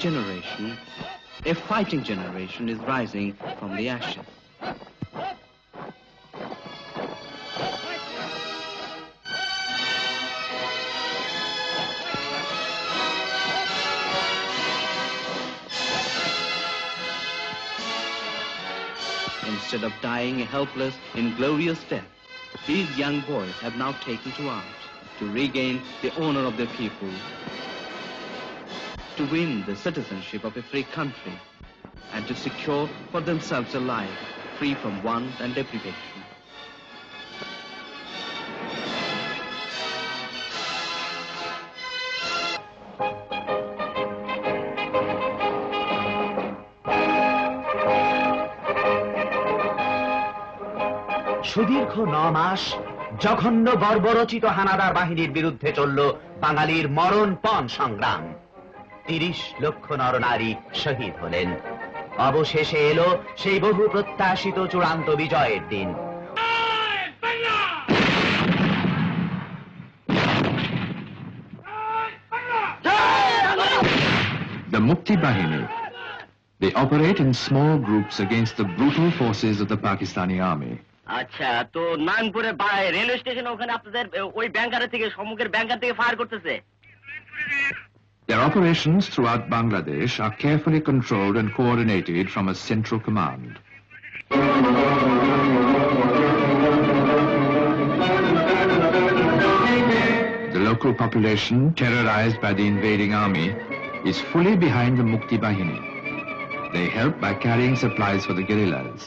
generation, a fighting generation is rising from the ashes. Instead of dying a helpless, inglorious death, these young boys have now taken to arms to regain the honor of their people, to win the citizenship of a free country, and to secure for themselves a life free from want and deprivation. সুদীর্ঘ 9 মাস জঘন্য বর্বরচিত হানাদার বাহিনীর বিরুদ্ধে চলল বাঙালির মরণপণ সংগ্রাম। 30 লক্ষ নরনারী শহীদ হলেন। অবশেষে এলো সেই বহু প্রত্যাশিত চূড়ান্ত বিজয়ের দিন। The Mukti Bahini. They operate in small groups against the brutal forces of the Pakistani army. আচ্ছা, তো নানপুরে রেলওয়ে স্টেশন ওখানে আপনাদের ওই ব্যাংকার থেকে সম্মুখের ব্যাংকার থেকে ফায়ার করতেছে। Their operations throughout Bangladesh are carefully controlled and coordinated from a central command. The local population, terrorized by the invading army, is fully behind the Mukti Bahini. They help by carrying supplies for the guerrillas.